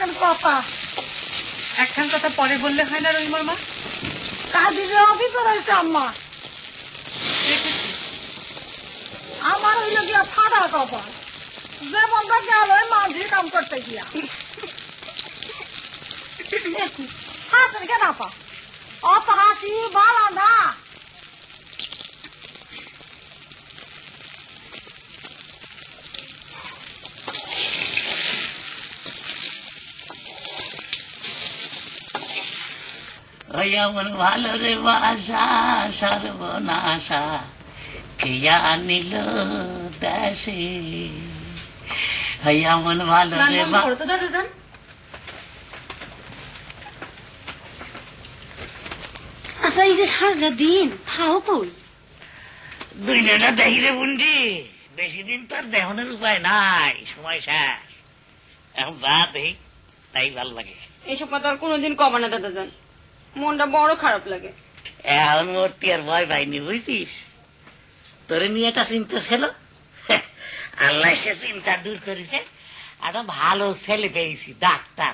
একখান কথা। একখান কথা পরে বললে হয় না রহিমর মা? কাজীর অফিসার হয়েছে আম্মা। আমার হইল গিয়া ফাটা কপাল, যেমনটা গেল মাঝি কাম করতে গিয়া। হাসেন কেন আপা? অত হাসি ভালো না। আমার ভালো রে বাসা সর্বনাশা কেয়া নিল দেশে। আমার ভালো রে আচ্ছা, এই যে সারাটা দিন খাও কই? দুই নেটা দেখি রে বুন্ডি, বেশি দিন তো আর দেহনের উপায় নাই, সময় শেষ। এখন যা দেখি তাই ভাল লাগে। এইসব কথা আর কোনোদিন কবা না দাদা যান, মনটা বড় খারাপ লাগে। এখন মূর্তি আর ভয় পাইনি, বুঝছিস? তোরে নিয়ে একটা চিন্তা ছিল, আল্লাহ সে চিন্তা দূর করেছে। একটা ভালো ছেলে পেয়েছি, ডাক্তার।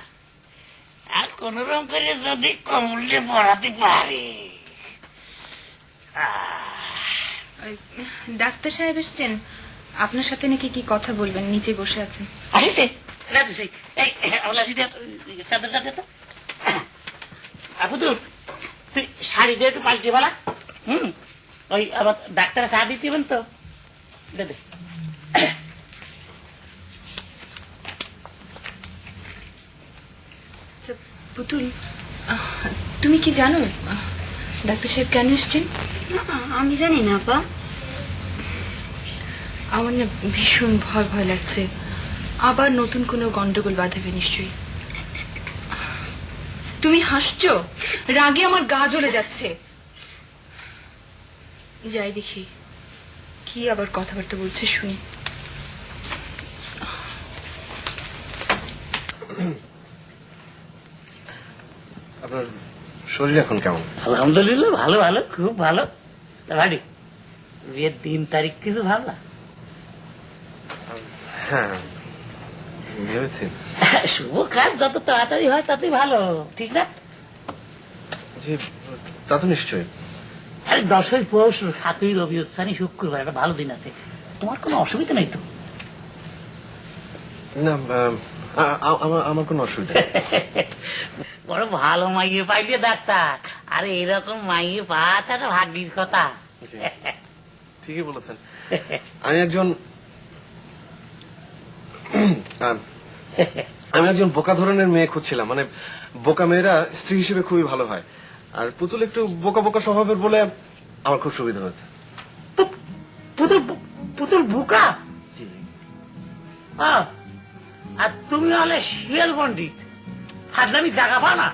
আর কোন রকম করে যদি কমলে পড়াতে পারে। ডাক্তার সাহেব এসছেন, আপনার সাথে নাকি কি কথা বলবেন, নিচে বসে আছেন। তুই শাড়ি দিয়ে একটু পাল্টে বলা। ওই আবার ডাক্তার চা দিতেবেন তো। পুতুল, তুমি কি জানো ডাক্তার সাহেব কেন এসছেন? আমি জানি না আপা। আমার না ভীষণ ভয় ভয় লাগছে, আবার নতুন কোনো গন্ডগোল বাঁধাবে নিশ্চয়ই। তুমি হাসছো, রাগে আমার গা জ্বলে যাচ্ছে। যাই দেখি কি আবার কথাবার্তা বলছে, শুনি। আপনার শরীর এখন কেমন? আলহামদুলিল্লাহ ভালো, ভালো, খুব ভালো। ভাই বিয়ের দিন তারিখ কিছু ভাবলা? হ্যাঁ ভেবেছি। শুভ কাজ যত তাড়াতাড়ি হয় ততই ভালো, ঠিক না? জি তা তো নিশ্চয়ই। আরে 10ই পৌষ, 7ই রবিউল সানি, শুক্রবার, একটা ভালো দিন আছে। তোমার কোনো অসুবিধা নেই তো? না আমার কোনো অসুবিধা নেই। বড় ভালো মাইয়ে পাইলে ডাক্তার। আরে এরকম মাইয়ে পাওয়াটা একটা ভাগ্যের কথা। ঠিকই বলেছেন। আমি একজন বোকা ধরনের মেয়ে খুঁজছিলাম, মানে বোকা মেয়েরা স্ত্রী হিসেবে খুবই ভালো হয়। আর পুতুল একটু বোকা বোকা স্বভাবের বলে আমার খুব সুবিধা হয়েছে। পুতুল বোকা? জি। আর তুমি হলে শিয়াল পণ্ডিত, ফাজলামি জায়গা পা না।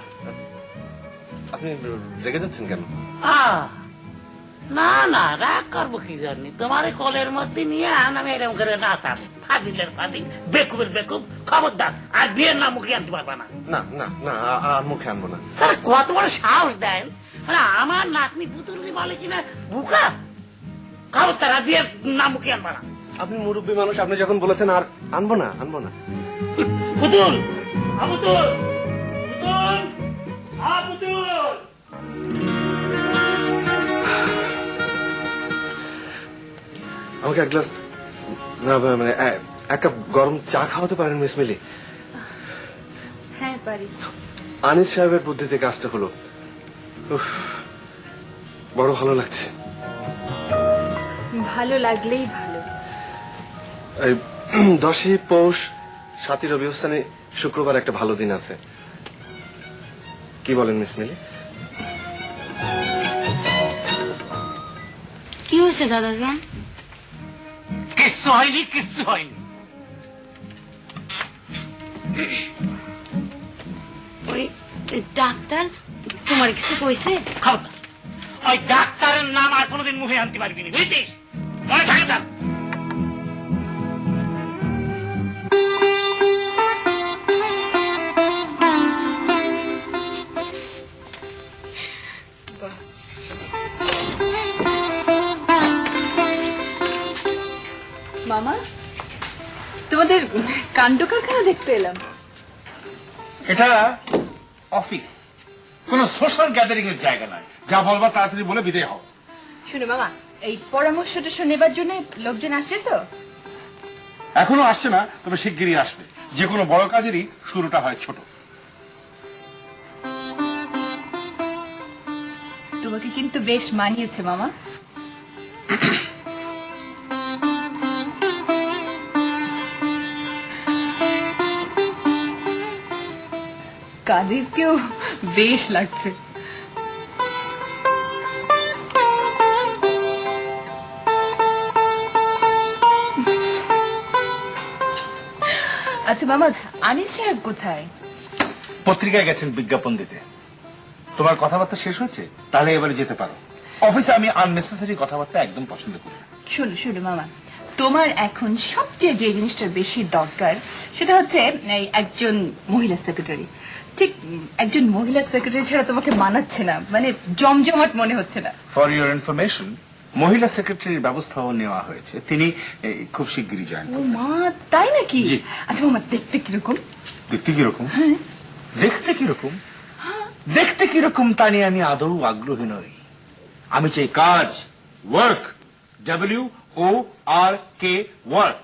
আপনি রেগে যাচ্ছেন কেন? না না, রাগ করবো কি জানি। তোমার কলের মধ্যে নিয়ে আমি এরকম করে নাচাবো, ফাজিলের ফাজিল, বেকুবের বেকুব। খবরদার আর বিয়ের নাম মুখে আনতে পারবা না। না না না আর মুখে আনবো না। কত বড় সাহস দেন! মানে আমার নাতনি পুতুল বলে কিনা বুকা। খবরদার আর বিয়ের নাম মুখে আনবা না। আপনি মুরব্বী মানুষ, আপনি যখন বলেছেন আর আনবো না। পুতুল, পুতুল, পুতুল, পুতুল। আমাকে এক গ্লাস, না মানে এক কাপ গরম চা খাওয়াতে পারেন মিস মিলি? হ্যাঁ পারি। আনিস সাহেবের বুদ্ধিতে কাজটা হলো, বড় ভালো লাগছে। ভালো লাগলেই ভালো। 10ই পৌষ, 7ই রবিউল সানি, শুক্রবার একটা ভালো দিন আছে। কি বলেন মিস মিলি? কি হয়েছে দাদা যান? কিচ্ছু হয়নি, কিচ্ছু হয়নি। ওই ডাক্তার তোমার কিছু কইছে? খবরদার ওই ডাক্তারের নাম আর কোনোদিন মুখে আনতে পারবি না, বুঝছিস? মনে থাকে তার। মামা, তোমাদের কাণ্ড কারখানা দেখতে এলাম। এটা অফিস, কোন সোশ্যাল গ্যাদারিং এর জায়গা নয়। যা বলবার তাড়াতাড়ি বলে বিদায় হও। শুনো মামা, এই পরামর্শটা নেবার জন্য লোকজন আসছে তো? এখনো আসছে না, তবে শিগগিরই আসবে। যে কোনো বড় কাজেরই শুরুটা হয় ছোট। তোমাকে কিন্তু বেশ মানিয়েছে মামা। কাদেরকেও বেশ লাগছে। আচ্ছা মামা, আনিস সাহেব কোথায়? পত্রিকায় গেছেন বিজ্ঞাপন দিতে। তোমার কথাবার্তা শেষ হয়েছে? তাহলে এবারে যেতে পারো। অফিসে আমি আননেসেসারি কথাবার্তা একদম পছন্দ করি না। শোনো শোনো মামা, তোমার এখন সবচেয়ে যে জিনিসটা বেশি দরকার সেটা হচ্ছে এই একজন মহিলা সেক্রেটারি। ঠিক একজন মহিলা সেক্রেটারি ছাড়া তোমাকে মানাচ্ছে না, মানে জমজমাট মনে হচ্ছে না। ফর ইউর ইনফরমেশন, মহিলা সেক্রেটারির ব্যবস্থাও নেওয়া হয়েছে। তিনি খুব শিগগিরই জয়েন ও করবেন। মা, তাই নাকি? জি। আচ্ছা মামা, দেখতে কিরকম? দেখতে কিরকম? দেখতে কিরকম? দেখতে কিরকম তা নিয়ে আমি আদৌ আগ্রহী নই। আমি চাই কাজ, ওয়ার্ক, WORK, ওয়ার্ক।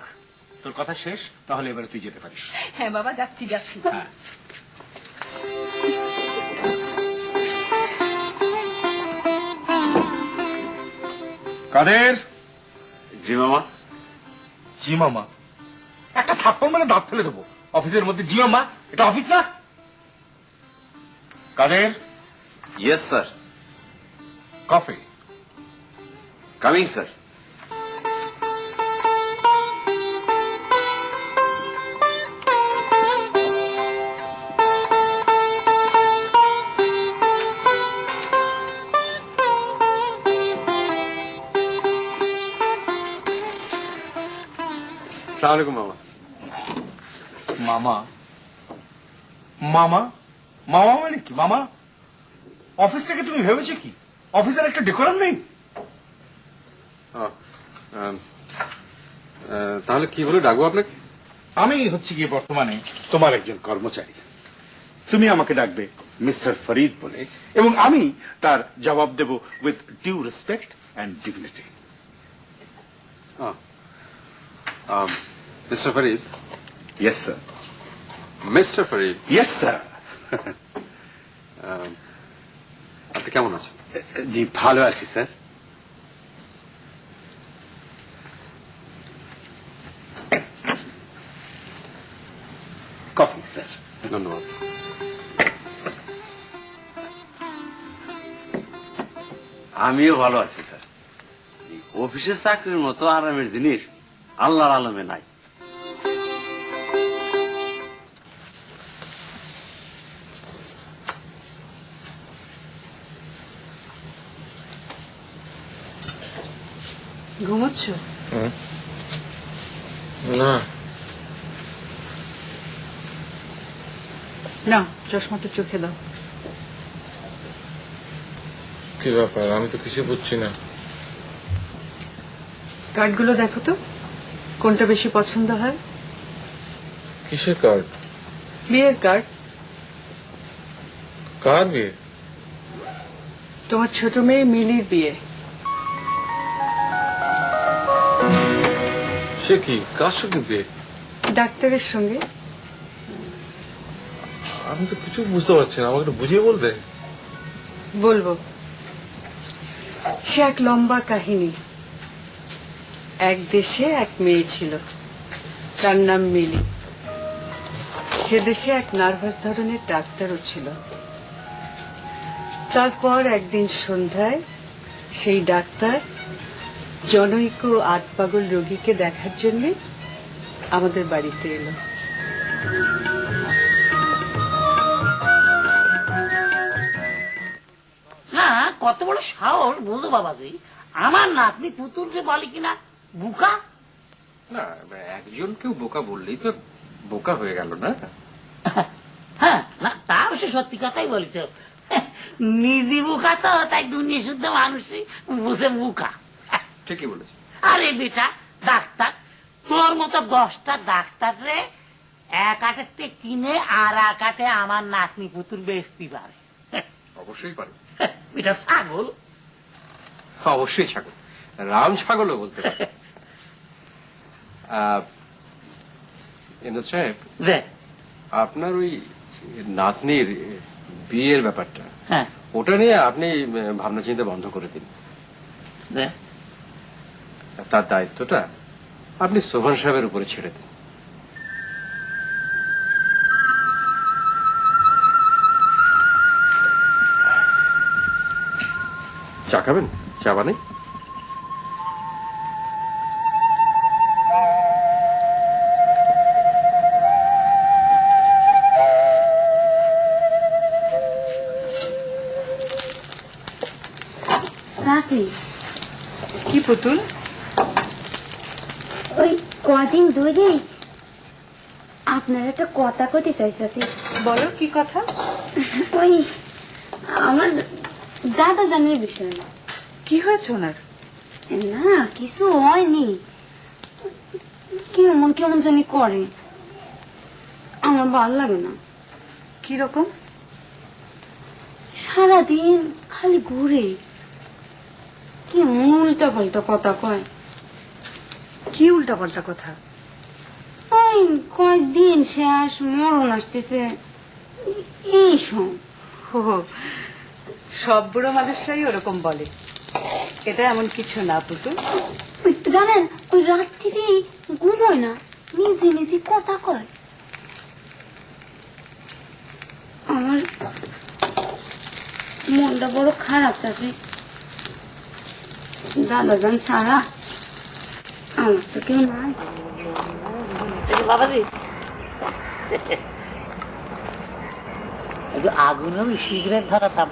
তোর কথা শেষ? তাহলে এবারে তুই যেতে পারিস। হ্যাঁ বাবা, যাচ্ছি যাচ্ছি। হ্যাঁ। কাদের? জি মামা। জি মামা? একটা থাপ্পড় মানে দাঁত ফেলে দেবো। অফিসের মধ্যে জি মামা? এটা অফিস না। Kader? Yes sir. Coffee. Coming sir. আসসালামু আলাইকুম মামা। মামা? মামা? মামা মানে কি? মামা? অফিসটাকে তুমি ভেবেছো কি? অফিসের একটা ডেকোরাম নেই? তাহলে কি বলে ডাকবো আপনাকে? আমি হচ্ছে গিয়ে বর্তমানে তোমার একজন কর্মচারী। তুমি আমাকে ডাকবে মিস্টার ফরিদ বলে, এবং আমি তার জবাব দেব with due respect and dignity. Mister Farid. Yes sir. Mister Farid, yes sir. আপনি কেমন আছেন? জি ভালো আছি স্যার। Coffee sir. ধন্যবাদ। আমিও ভালো আছি স্যার। এই অফিসের চাকরির মতো আরামের জিনিস আল্লাহর আলমে নাই। ঘুমোচ্ছ? না, না, চশমাটা চোখে দাও। কি ব্যাপার? আমি তো কিছু বুঝছি না। কার্ডগুলো দেখো তো, কোনটা বেশি পছন্দ হয়। কিসের কার্ড? বিয়ের কার্ড। কার বিয়ে? তোমার ছোট মেয়ে মিলির বিয়ে। সে কি? কার সঙ্গে বিয়ে? ডাক্তারের সঙ্গে। আমি তো কিছু বুঝতে পারছি না, আমাকে একটু বুঝিয়ে বলবে? বলবো। সে এক লম্বা কাহিনী। এক দেশে এক মেয়ে ছিল, তার নাম মিলি। সে দেশে এক নার্ভাস ধরনের ডাক্তারও ছিল। তারপর একদিন সন্ধ্যায় সেই ডাক্তার জনৈক আতপাগল রোগীকে দেখার জন্য আমাদের বাড়িতে এলো। না, কত বড় সাহস বুঝো বাবাজি। আমার নাতনি পুতুলকে বলে কিনা বুকা। না, একজন কেউ বোকা বললেই তো বোকা হয়ে গেল না? হ্যাঁ, না তা অবশ্য সত্যি কথাই বলিত। নিজে বুকা তো, তাই দুনিয়া শুদ্ধ মানুষই বুঝে বুকা। ঠিকই বলেছি। আরে বেটা ডাক্তার, তোর মতো 10টা ডাক্তার রে এক আটেতে কিনে আর এক আটে আমার নাতনি পুতুল বেচতে পারে। অবশ্যই পারে, এটা ছাগল। অবশ্যই ছাগল, রাম ছাগলও বলতে পারে। ইমদাদ সাহেব, যে আপনার ওই নাতনির বিয়ের ব্যাপারটা, হ্যাঁ, ওটা নিয়ে আপনি ভাবনা চিন্তা বন্ধ করে দিন। যে তার দায়িত্বটা আপনি সোহান সাহেবের উপরে ছেড়ে দিন। চা খাবেন? চা বানাই? সাসি, কি পুতুল? ওই কদিন ধরে আপনার একটা কথা কইতে চাই সাসি। বলো কি কথা? ওই আমার দাদা জানের বিষয়। কি হয়েছে ওনার? না কিছু হয়নি, কেমন কেমন জানি করে, আমার ভালো লাগে না। কিরকম? সারাদিন খালি ঘুরে, কেমন উল্টা পাল্টা কথা কয়। কি উল্টা পাল্টা কথা? ওই কয়েকদিন শেষ, মরণ আসতেছে, এইসব। ও, সব বুড়ো মানুষরাই ওরকম বলে। এটা এমন কিছু না পুতুল। ওই জানেন, ওই রাত্রিরে ঘুমোয় না, নিজে নিজে কথা কয়। আমার মনটা বড় খারাপ আছে। দাদা যান সারা আমার তো কেউ নাই। বাবাজি, আগুন আমি সিগারেট ধরাতাম।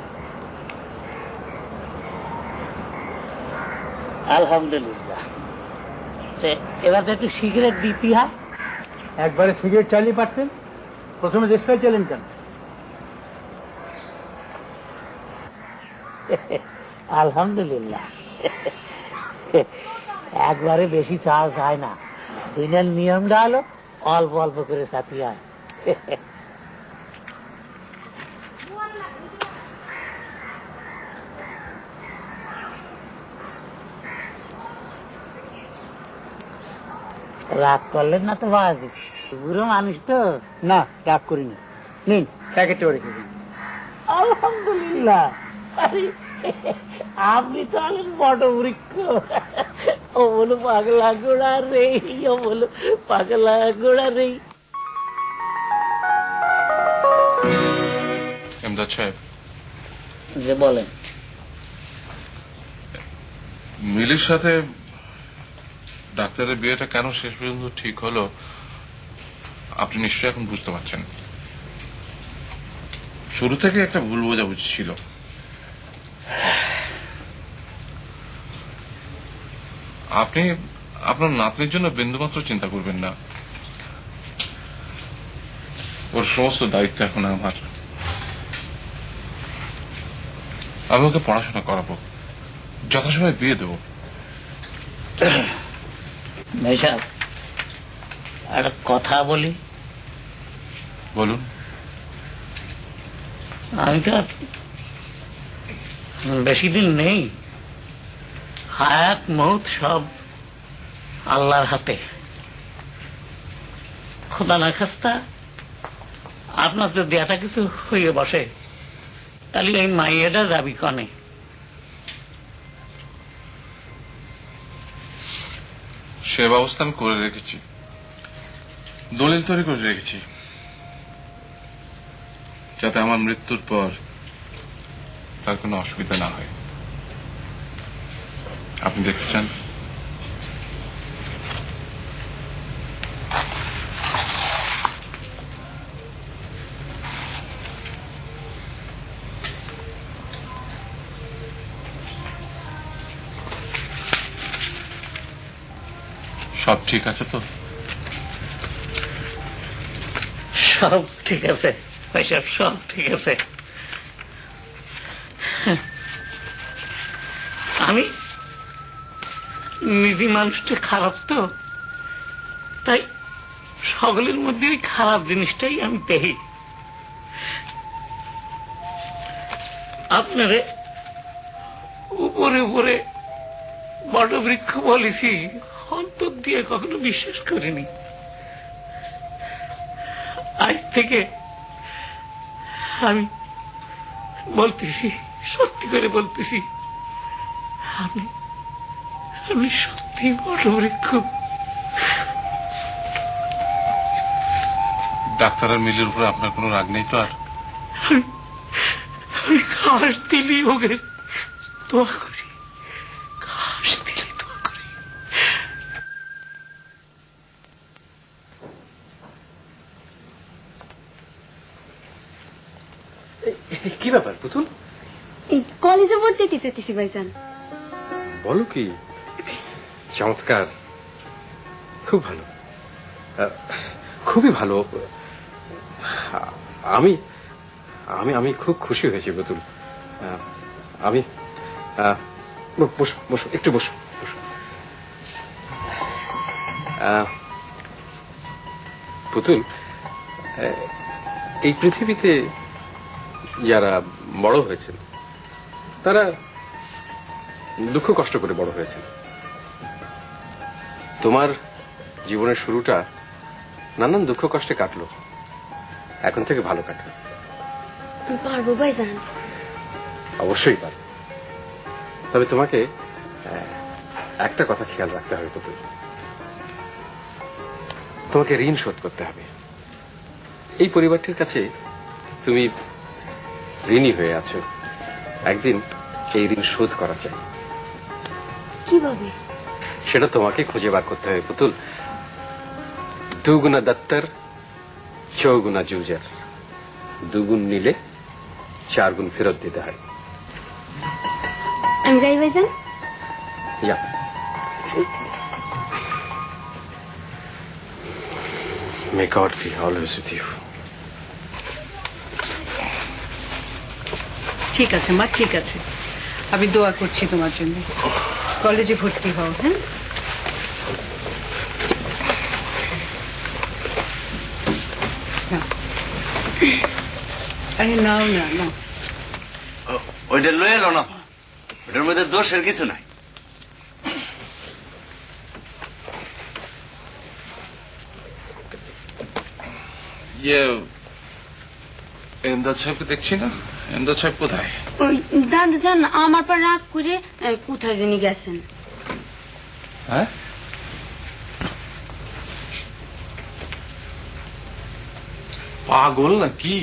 আলহামদুলিল্লাহ। এবার তো একটু সিগারেট দিতে হয়। একবারে সিগারেট চালিয়ে পারতেন, প্রথমে দেশটাই চাইলেন কেন? আলহামদুলিল্লাহ, একবারে বেশি চাল যায় না। দিনের নিয়মটা হলো অল্প অল্প করে সাথী হয়। রাগ করলেন না তো বাবাজি? বুড়ো মানুষ তো। না, রাগ করিনি। নিন, প্যাকেটেও রেখে দিন। আলহামদুলিল্লাহ। আরে, আপনি তো আলেন বটবৃক্ষ। ও বলো পাগলা গোড়া রে, ও বলো পাগলা গোড়া রে। ইমদাদ সাহেব, যে বলেন। মিলির সাথে ডাক্তারের বিয়েটা কেন শেষ পর্যন্ত ঠিক হলো আপনি নিশ্চয়ই এখন বুঝতে পারছেন। শুরু থেকে একটা ভুল বোঝাবুঝি ছিল। আপনি আপনার নাতনির জন্য বিন্দুমাত্র চিন্তা করবেন না। ওর সমস্ত দায়িত্ব এখন আমার। আমি ওকে পড়াশোনা করাবো, যথাসময়ে বিয়ে দেবো। ভাইসাব, একটা কথা বলি। বলুন। আমি তো বেশি দিন নেই, হায়াত মৌত সব আল্লাহর হাতে। খোদা না খাস্তা আপনার তো দেয়াটা কিছু হয়ে বসে, তাহলে এই মাইয়াটা যাবি কনে? সে ব্যবস্থা আমি করে রেখেছি, দলিল তৈরি করে রেখেছি, যাতে আমার মৃত্যুর পর তার কোনো অসুবিধা না হয়। আপনি দেখতে চান? সব ঠিক আছে তো? সব ঠিক আছে ভাইসাব, সব ঠিক আছে। আমি নিজে মানুষটা খারাপ তো, তাই সকলের মধ্যে ওই খারাপ জিনিসটাই আমি পেয়ে আপনারে উপরে উপরে বটবৃক্ষ বলেছি, অন্তর দিয়ে কখনো বিশ্বাস করিনি। আজ থেকে আমি বলতেছি, সত্যি করে বলতেছি, আমি সত্যি বটবৃক্ষ। ডাক্তার আর মিলের উপরে আপনার কোনো রাগ নেই তো? আর আমি ঘাস দিলি ওকে দোয়া করি, ঘাস দিলি দোয়া করি। কি ব্যাপার পুতুল? কলেজে ভর্তি দিতে চাইতেছি ভাইজান। বলো কি? চমৎকার, খুব ভালো, খুবই ভালো। আমি আমি আমি খুব খুশি হয়েছি পুতুল। আমি বসো বসো, একটু বসো বসো। পুতুল, এই পৃথিবীতে যারা বড় হয়েছেন তারা দুঃখ কষ্ট করে বড় হয়েছেন। তোমার জীবনের শুরুটা নানান দুঃখ কষ্টে কাটলো, এখন থেকে ভালো কাটবে। তুমি পারবো ভাইজান? অবশ্যই পারবে, তবে তোমাকে একটা কথা খেয়াল রাখতে হবে পুতুল, তোমাকে ঋণ শোধ করতে হবে। এই পরিবারটির কাছে তুমি ঋণী হয়ে আছো, একদিন এই ঋণ শোধ করা চাই। কিভাবে? সেটা তোমাকে খুঁজে বার করতে হবে পুতুল। দুগুণা দত্তর চৌগুণা জুজার, দুগুণ নিলে 4 গুণ ফেরত দিতে হয়। আমি যাই ভাইজান? যা। May God be always with you. ঠিক আছে মা, ঠিক আছে, আমি দোয়া করছি তোমার জন্য। কলেজে ভর্তি হও। হ্যাঁ, আরে নাও না, নাও। ওইটা লয়ে এলো না, ওটার মধ্যে দোষের কিছু নাই। এমদাদ সাহেবকে দেখছি না। এমদাদ সাহেব কোথায়? ওই দাদা যান আমার পর রাগ করে কোথায় জানি গেছেন। হ্যাঁ, পাগল নাকি?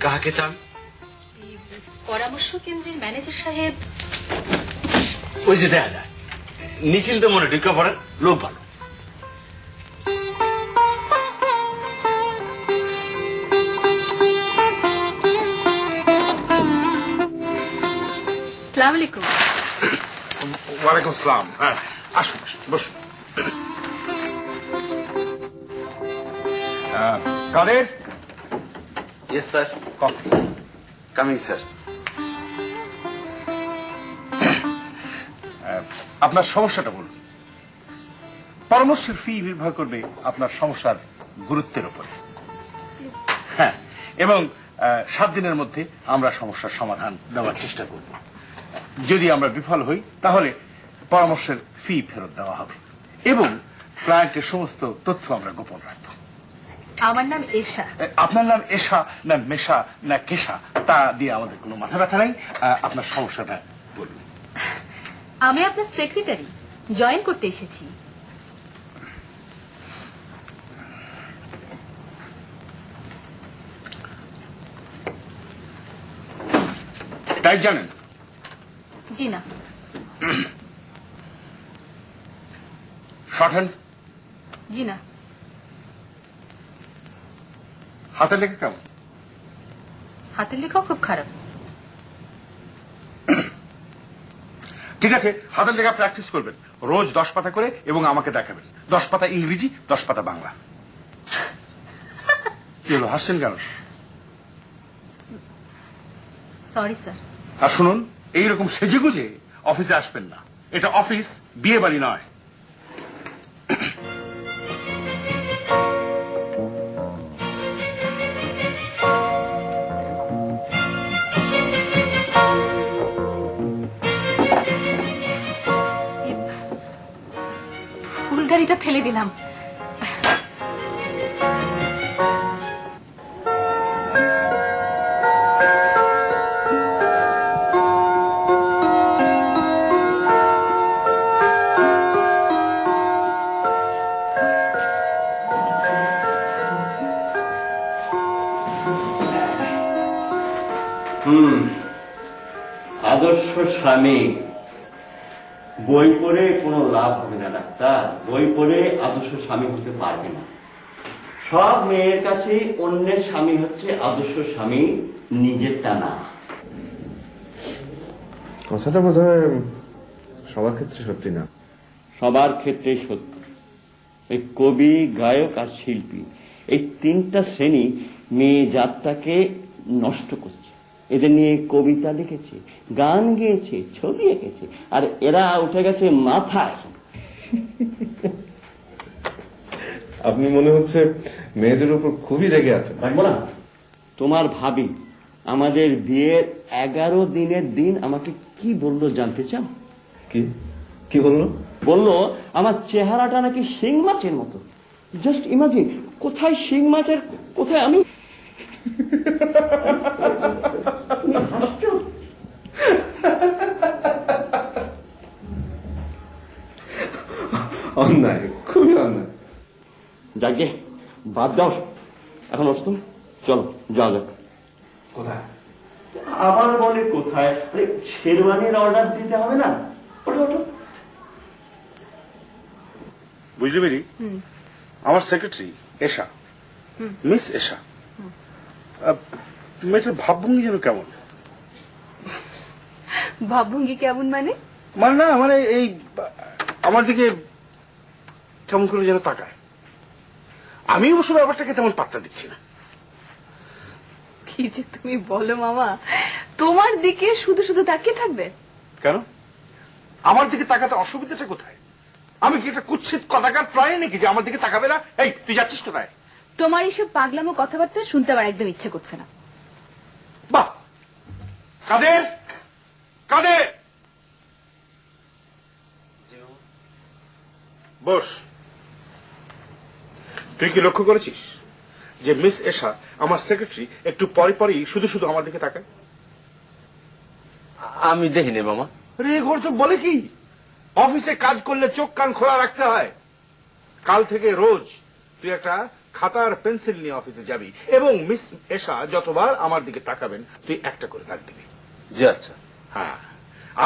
কাকে চান? পরামর্শ কেন্দ্রের ম্যানেজার সাহেব। ওই যে দেখা যায় নিশ্চিন্ত মনে ঢুকে পড়েন, লোক ভালো। আসসালামু আলাইকুম। ওয়ালাইকুম আসসালাম। হ্যাঁ, আসুন আসুন, বসুন। Kader? Yes sir. Coffee. Coming sir. আপনার সমস্যাটা বলুন। পরামর্শের ফি নির্ভর করবে আপনার সমস্যার গুরুত্বের উপরে। হ্যাঁ, এবং 7 দিনের মধ্যে আমরা সমস্যার সমাধান দেওয়ার চেষ্টা করব। যদি আমরা বিফল হই তাহলে পরামর্শের ফি ফেরত দেওয়া হবে এবং ক্লায়েন্টের সমস্ত তথ্য আমরা গোপন রাখবো। আমার নাম এশা। আপনার নাম এশা না মেশা না কেশা তা দিয়ে আমাদের কোনো মাথা ব্যথা নাই। আপনার সমস্যাটা বলুন। আমি আপনার সেক্রেটারি, জয়েন করতে এসেছি। ডায়েট জানেন? জি না। Short hand? জি না। হাতের লেখা কেমন? হাতের লেখাও খুব খারাপ। ঠিক আছে, হাতের লেখা প্র্যাকটিস করবেন রোজ 10 পাতা করে এবং আমাকে দেখাবেন। 10 পাতা ইংরেজি, 10 পাতা বাংলা। কি হলো, হাসছেন কেন? Sorry sir. আর শুনুন, এইরকম সেজেগুজে অফিসে আসবেন না। এটা অফিস, বিয়ে বাড়ি নয়। ফুলদানিটা ফেলে দিলাম। আদর্শ স্বামী বই পড়ে কোনো লাভ হবে না ডাক্তার। বই পড়ে আদর্শ স্বামী হতে পারবে না। সব মেয়ের কাছে অন্যের স্বামী হচ্ছে আদর্শ স্বামী, নিজেরটা না। কথাটা বোধহয় সবার ক্ষেত্রে সত্যি না। সবার ক্ষেত্রেই সত্য। এই কবি, গায়ক আর শিল্পী, এই তিনটা শ্রেণী মেয়ে জাতটাকে নষ্ট করছে। এদের নিয়ে কবিতা লিখেছে, গান গেয়েছে, ছবি এঁকেছে, আর এরা উঠে গেছে মাথায়। আপনি মনে হচ্ছে মেয়েদের উপর খুবই রেগে আছেন। রাখবো না? তোমার ভাবি আমাদের বিয়ের 11 দিনের দিন আমাকে কি বললো জানতে চাও? কি কি বললো? বললো আমার চেহারাটা নাকি শিং মাছের মতো। জাস্ট ইমাজিন, কোথায় শিং মাছের, কোথায় আমি। অন্যায়, খুবই অন্যায়। যাকে বাদ দাও, এখন অষ্টম, চলো যাওয়া যাক। কোথায়? আবার বলে কোথায়? আরে শেরওয়ানির অর্ডার দিতে হবে না? ওঠো ওঠো। বুঝলি মেরি, আমার সেক্রেটারি এশা, মিস এশা, মেয়েটার ভাবভঙ্গি যেন কেমন। ভাবভঙ্গি কেমন মানে? মানে না, মানে এই আমার দিকে কেমন করে যেন তাকায়। আমি অবশ্য ব্যাপারটাকে তেমন পাত্তা দিচ্ছি না। কি যে তুমি বলো মামা, তোমার দিকে শুধু শুধু তাকিয়ে থাকবে? কেন? আমার দিকে তাকাতে অসুবিধাটা কোথায়? আমি কি একটা কুৎসিত কথাকার প্রায় নাকি যে আমার দিকে তাকাবে না? এই তুই যাচ্ছিস কোথায়? তোমার এইসব পাগলামো কথাবার্তা শুনতে আমার একদম ইচ্ছে করছে না। বাহ, কাদের কাদের, বস। তুই কি লক্ষ্য করেছিস যে মিস এশা আমার সেক্রেটারি একটু পরে পরেই শুধু শুধু আমার দিকে তাকায়? আমি দেখিনি মামা। রে ঘর তো বলে কি, অফিসে কাজ করলে চোখ কান খোলা রাখতে হয়। কাল থেকে রোজ তুই একটা খাতার পেন্সিল নিয়ে অফিসে যাবি এবং মিস এশা যতবার আমার দিকে তাকাবেন তুই একটা করে দাগ দিবি। জি আচ্ছা। হ্যাঁ,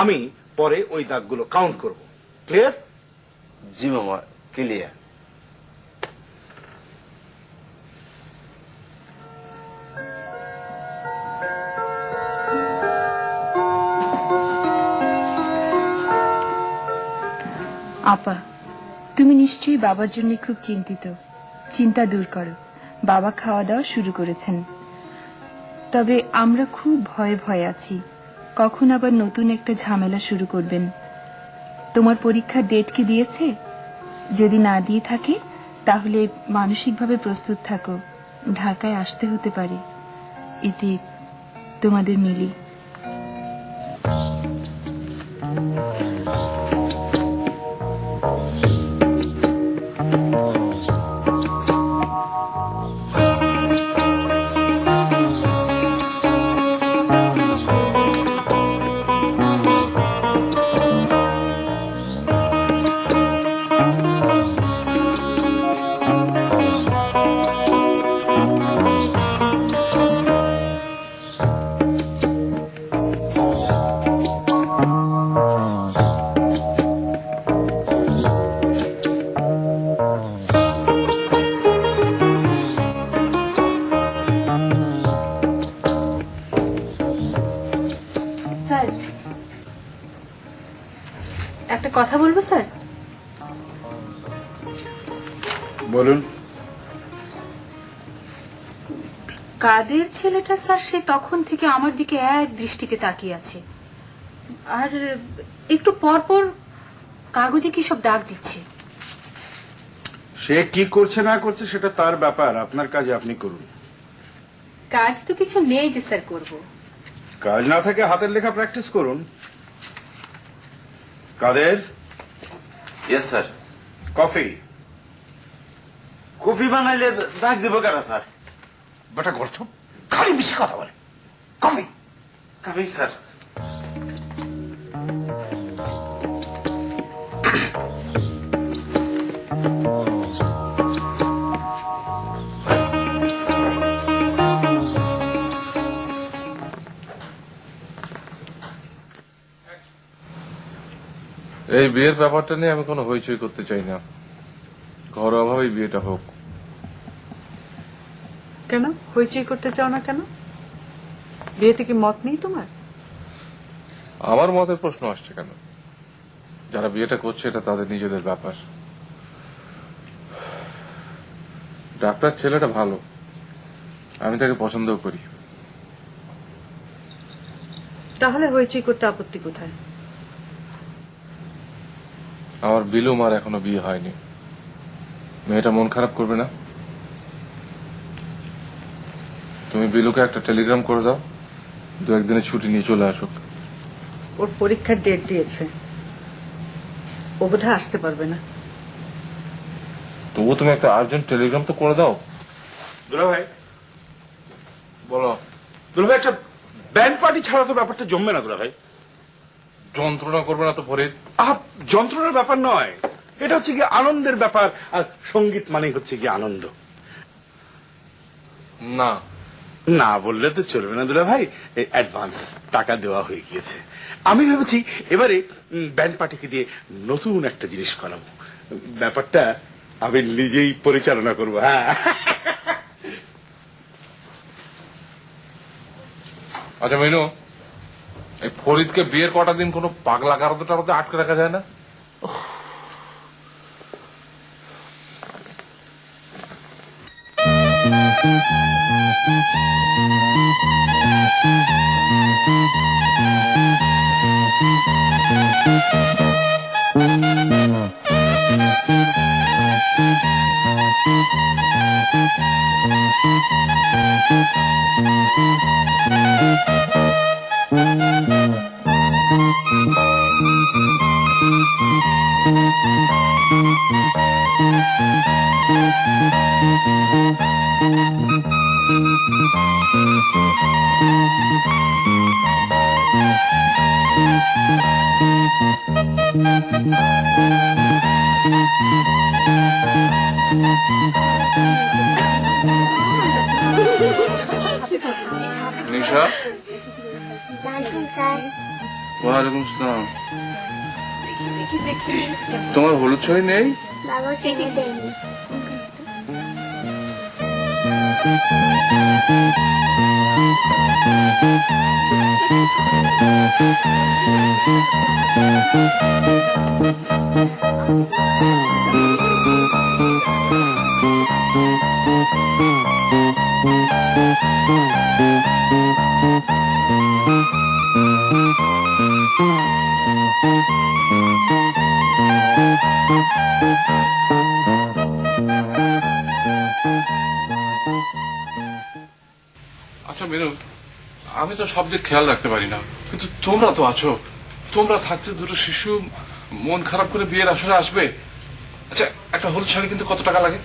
আমি পরে ওই দাগগুলো কাউন্ট করব। ক্লিয়ার? জি মামা, ক্লিয়ার। আপা, তুমি নিশ্চয়ই বাবার জন্য খুব চিন্তিত। চিন্তা দূর করো, বাবা খাওয়া দাওয়া শুরু করেছেন। তবে আমরা খুব ভয়ে ভয়ে আছি, কখন আবার নতুন একটা ঝামেলা শুরু করবেন। তোমার পরীক্ষার ডেট কি দিয়েছে? যদি না দিয়ে থাকে তাহলে মানসিকভাবে প্রস্তুত থাকো, ঢাকায় আসতে হতে পারে। এতে তোমাদের মিলি। একটা কথা বলবো স্যার? বলুন। কাদের ছেলেটা স্যার সে তখন থেকে আমার দিকে এক দৃষ্টিতে তাকিয়ে আছে, আর একটু পর পর কাগজে কি সব দাগ দিচ্ছে। সে কি করছে না করছে সেটা তার ব্যাপার, আপনার কাজে আপনি করুন। কাজ তো কিছু নেই যে স্যার করব। কাজ না থাকে হাতের লেখা প্র্যাকটিস করুন। Kader? Yes sir. Coffee. Coffee বানাইলে দাগ দিব কারা স্যার? বেটা গর্থ, খালি বেশি কথা বলে। কফি। Coffee sir. এই বিয়ের ব্যাপারটা নিয়ে আমি কোনো হইচই করতে চাই না, ঘরোয়াভাবেই বিয়েটা হোক। কেন হইচই করতে চাও না কেন? বিয়েতে কি মত নেই তোমার? আমার মতের প্রশ্ন আসছে কেন? যারা বিয়েটা করছে এটা তাদের নিজেদের ব্যাপার। ডাক্তার ছেলেটা ভালো, আমি তাকে পছন্দও করি। তাহলে হইচই করতে আপত্তি কোথায়? আমার বিলুম আর এখনো বিয়ে হয়নি, মেয়েটা মন খারাপ করবে না? তুমি বিলুকে একটা টেলিগ্রাম করে দাও, 2-1 দিনের ছুটি নিয়ে চলে আসুক। ওর পরীক্ষার ডেট দিয়েছে, ও বোধহয় আসতে পারবে না। তবুও তুমি একটা আর্জেন্ট টেলিগ্রাম তো করে দাও। দুলা ভাই বলো। দুলা ভাই, একটা ব্যান্ড পার্টি ছাড়া তো ব্যাপারটা জমবে না দুলা ভাই। যন্ত্রণা করবে না তো ফরিদ? যন্ত্রণার ব্যাপার নয়, এটা হচ্ছে কি আনন্দের ব্যাপার, আর সঙ্গীত মানে হচ্ছে কি আনন্দ। না না বললে তো চলবে না দুলা ভাই, অ্যাডভান্স টাকা দেওয়া হয়ে গিয়েছে। আমি ভেবেছি এবারে ব্যান্ড পার্টিকে দিয়ে নতুন একটা জিনিস করাবো, ব্যাপারটা আমি নিজেই পরিচালনা করবো। হ্যাঁ, আচ্ছা মিনু, এই ফরিদকে বিয়ের কটা দিন কোনো পাগলা কারোতে আটকে রাখা যায় না? নিশা, ওয়ালাইকুম আসসালাম। তোমার হলুদ ছড়ি নেই? আচ্ছা মেনু, আমি তো সব দিক খেয়াল রাখতে পারি না, কিন্তু তোমরা তো আছো, তোমরা থাকতে দুটো শিশু মন খারাপ করে বিয়ের আসরে আসবে। আচ্ছা, একটা হলুদ শাড়ি কিন্তু কত টাকা লাগে?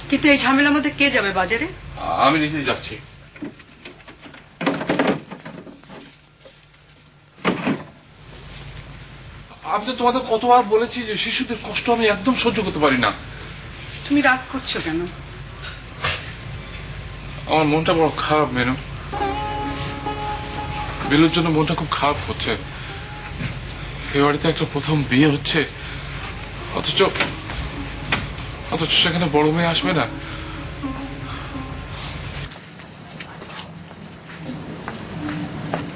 কিন্তু এই ঝামেলার মধ্যে কে যাবে বাজারে? আমি নিজেই যাচ্ছি। আমি তো তোমাদের কতবার বলেছি যে শিশুদের কষ্ট আমি একদম সহ্য করতে পারি না। তুমি রাগ করছো কেন? আমার মনটা বড় খারাপ মেনু, বিলুর জন্য মনটা খুব খারাপ হচ্ছে। এই বাড়িতে একটা প্রথম বিয়ে হচ্ছে, অথচ সেখানে বড় মেয়ে আসবে না।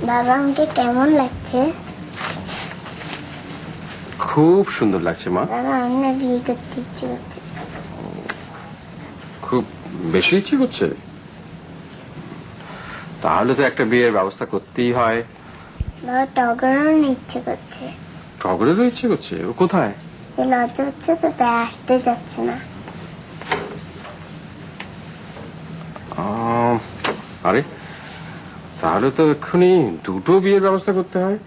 বাবা, আমাকে কেমন লাগছে? খুব সুন্দর লাগছে মা। বাবা আমি না বিয়ে করতে ইচ্ছে করছে। খুব বেশি ইচ্ছে করছে? তাহলে তো একটা বিয়ের ব্যবস্থা করতেই হয়। বাবা টগরও ইচ্ছে করছে। টগরেরও ইচ্ছে করছে? ও কোথায়? এই লজ্জা হচ্ছে তো তাই আসতে যাচ্ছে না। আরে তাহলে তো এক্ষুনি দুটো বিয়ের ব্যবস্থা করতে হয়।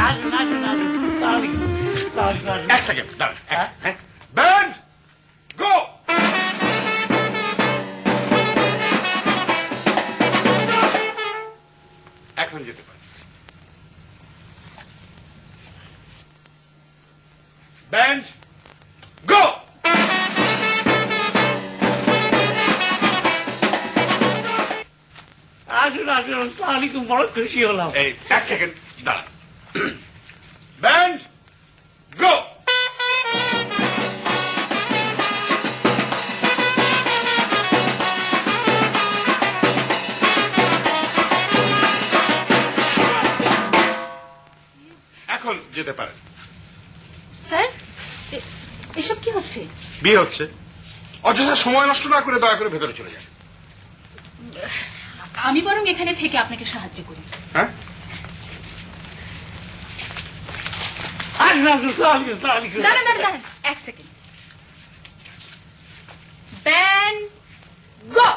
আসুন আসুন আসুন, আসুন আসুন। এক সেকেন্ড ব্যান্ড গো। এখন যেতে পারি। ব্যান্ড গো। আসুন আসুন, আসসালামু আলাইকুম, বড় খুশি হলাম। এই এক সেকেন্ড দাঁড়ান। ব্যান্ড গো। এখন যেতে পারেন। স্যার এসব কি হচ্ছে? বিয়ে হচ্ছে। অযথা সময় নষ্ট না করে দয়া করে ভেতরে চলে যান। আমি বরং এখানে থেকে আপনাকে সাহায্য করি। হ্যাঁ আসুন আসুন, আসসালামু আলাইকুম, আসসালামু আলাইকুম। দাঁড়ান দাঁড়ান দাঁড়ান, এক সেকেন্ড। ব্যান্ড গো।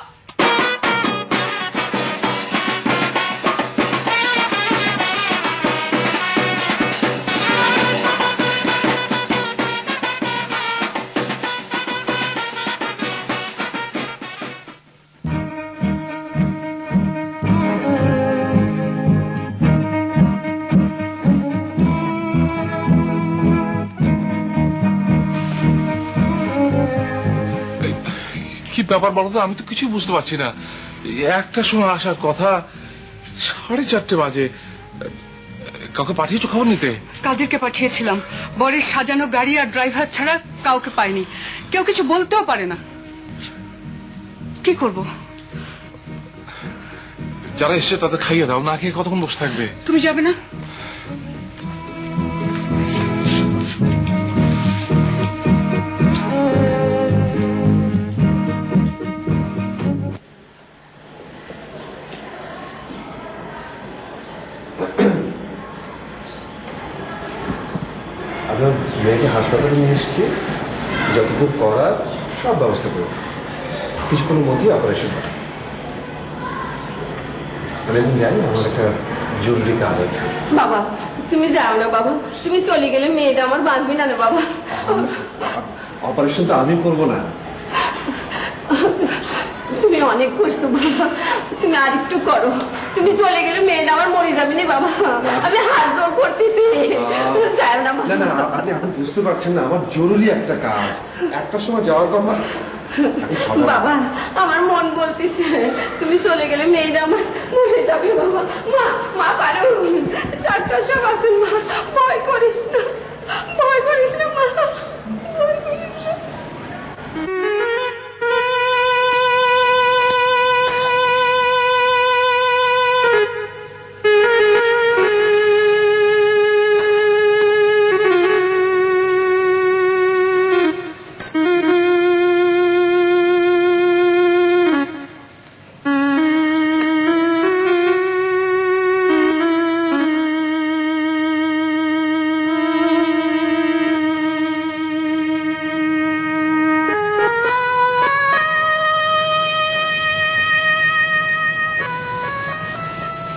কি ব্যাপার বলো তো, আমি তো কিছুই বুঝতে পারছি না। একটা সময় আসার কথা, 4:30 বাজে। কাউকে পাঠিয়েছো খবর নিতে? কাদেরকে পাঠিয়েছিলাম, বরের সাজানো গাড়ি আর ড্রাইভার ছাড়া কাউকে পাইনি। কেউ কিছু বলতেও পারে না। কি করব? যারা এসে তাদের খাইয়ে দাও, না খেয়ে কতক্ষণ বসে থাকবে? তুমি যাবে না? আপনার মেয়েকে হাসপাতালে নিয়ে এসেছি, যতটুকু করার সব ব্যবস্থা করেছি। কিছুক্ষণের মধ্যেই অপারেশন হবে। আমি এখন জানি আমার একটা জরুরি কাজ আছে। বাবা তুমি যাও না বাবা, তুমি চলে গেলে মেয়েটা আমার বাঁচবে না রে বাবা। অপারেশনটা আমি করবো না। তুমি অনেক করছো বাবা, তুমি আর একটু করো। তুমি চলে গেলে মেয়েটা আমার মরে যাবে না বাবা, আমি হাত জোর করতেছি। যাও না না না, আপনি এখন বুঝতে পারছেন না, আমার জরুরি একটা কাজ, একটার সময় যাওয়ার কথা। বাবা আমার মন বলতেছে তুমি চলে গেলে মেয়েটা আমার মরে যাবে বাবা। মা মা পারো, ডাক্তার সব আছেন মা, ভয় করিস না, ভয় করিস না মা, ভয় করিস না।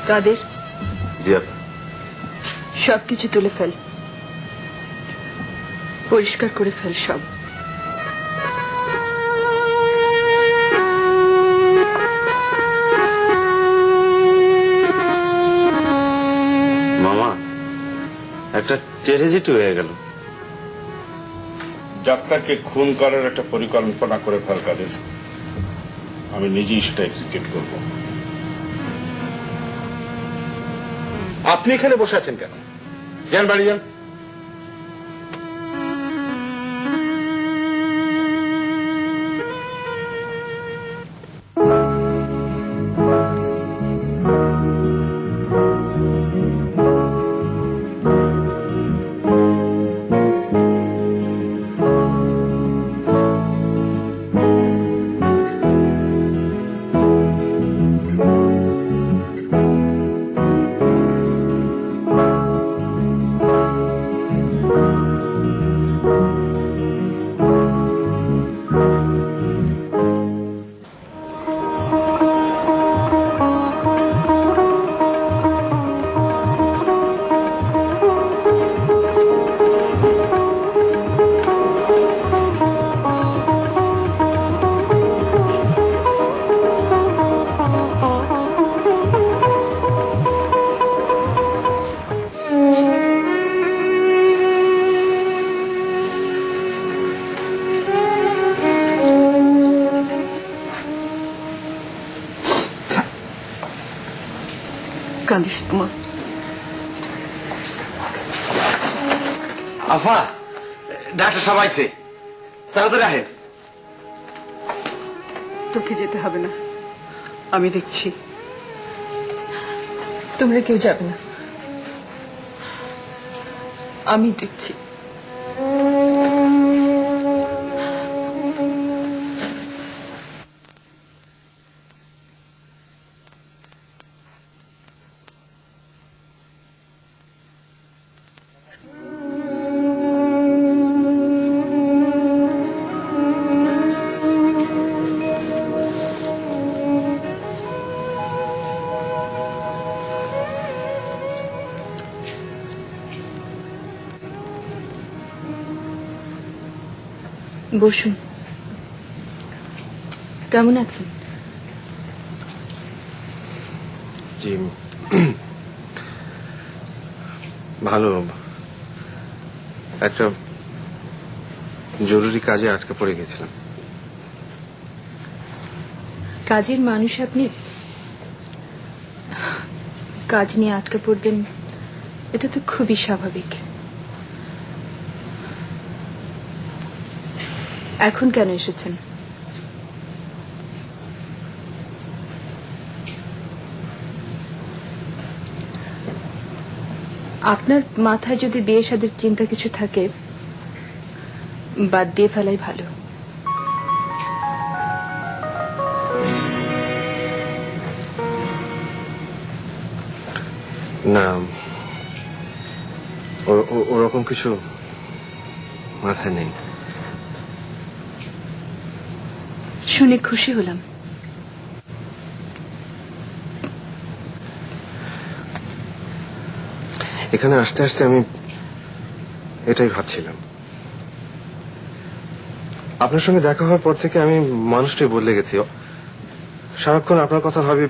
কাদের জি আপা। সবকিছু তুলে ফেল। পরিষ্কার করে ফেল সব। মামা একটা ট্র্যাজেডি হয়ে গেল। ডাক্তারকে খুন করার একটা পরিকল্পনা করে ফেল কাদের, আমি নিজেই সেটা এক্সিকিউট করব। আপনি এখানে বসে আছেন কেন? যান বাড়ি যান। কাঁদিস না মা। আফা, ডাক্তার সাহেব আইছে, তাড়াতাড়ি আহেন। তোকে যেতে হবে না, আমি দেখছি। তোমরা কেউ যাবে না, আমি দেখছি। বসুন। কেমন আছেন? জি ভালো। একটা জরুরি কাজে আটকে পড়ে গেছিলাম। কাজের মানুষ আপনি, কাজ নিয়ে আটকে পড়বেন এটা তো খুবই স্বাভাবিক। এখন কেন এসেছেন? আপনার মাথায় যদি বিয়ে শাদীর চিন্তা কিছু থাকে বাদ দিয়ে ফেলাই ভালো। না, ওরকম কিছু মাথায় নেই। শুনে খুশি হলাম। এখানে আসতে আসতে আমি এটাই ভাবছিলাম। আপনার সঙ্গে দেখা হওয়ার পর থেকে আমি মানুষটাই বদলে গেছি। সারাক্ষণ আপনার কথা ভাবি,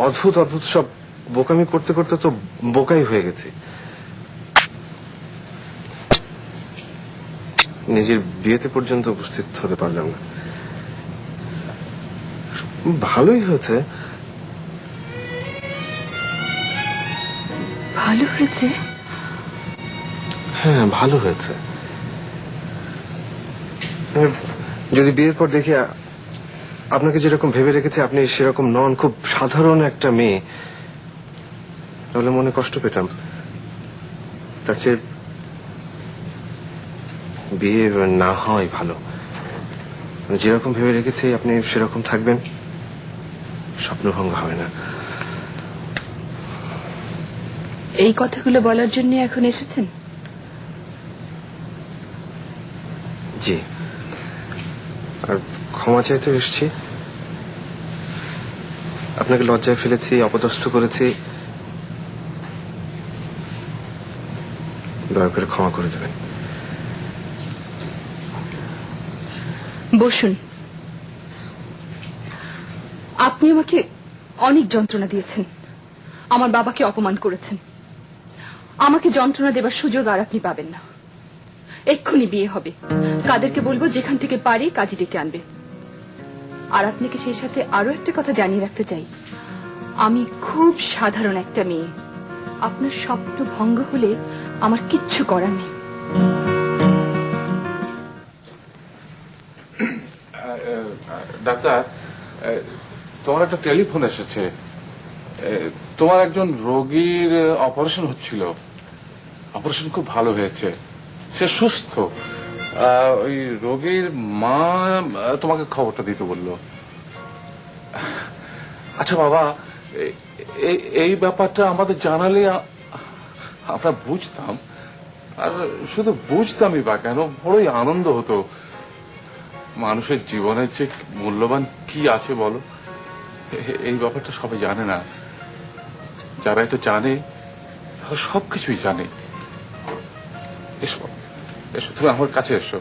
অদ্ভুত অদ্ভুত সব বোকামি করতে করতে তো বোকাই হয়ে গেছি। নিজের বিয়েতে পর্যন্ত উপস্থিত হতে পারলাম না। ভালোই হয়েছে। ভালো হয়েছে? হ্যাঁ, ভালো হয়েছে। যদি বিয়ের পর দেখি আপনাকে যেরকম ভেবে রেখেছে আপনি সেরকম নন, খুব সাধারণ একটা মেয়ে, তাহলে মনে কষ্ট পেতাম। তার চেয়ে বিয়ে না হয় ভালো। যেরকম ভেবে রেখেছি আপনি সেরকম থাকবেন, স্বপ্নভঙ্গ হবে না। এই কথাগুলো বলার জন্য এখন এসেছেন? জি, আর ক্ষমা চাইতে এসেছি। আপনাকে লজ্জায় ফেলেছি, অপদস্থ করেছি, দয়া করে ক্ষমা করে দেবেন। বসুন। আপনি আমাকে অনেক যন্ত্রণা দিয়েছেন, আমার বাবাকে অপমান করেছেন। আমাকে যন্ত্রণা দেবার সুযোগ আর আপনি পাবেন না। এক্ষুনি বিয়ে হবে, কাদেরকে বলবো যেখান থেকে পারি কাজী ডেকে আনবে। আর আপনাকে সেই সাথে আরো একটা কথা জানিয়ে রাখতে চাই, আমি খুব সাধারণ একটা মেয়ে। আপনার স্বপ্ন ভঙ্গ হলে আমার কিচ্ছু করার নেই। ডাক্তার, তোমার একটা টেলিফোন এসেছে। তোমার একজন রোগীর অপারেশন হচ্ছিল, অপারেশন খুব ভালো হয়েছে, সে সুস্থ। ওই রোগীর মা তোমাকে খবরটা দিতে বললো। আচ্ছা বাবা, এই ব্যাপারটা আমাদের জানালে আমরা বুঝতাম, আর শুধু বুঝতামই বা কেন, বড়ই আনন্দ হতো। মানুষের জীবনের যে মূল্যবান কি আছে বলো, এই ব্যাপারটা সবাই জানে না। যারা এটা জানে তারা সবকিছুই জানে। এসো এসো, তুমি আমার কাছে এসো।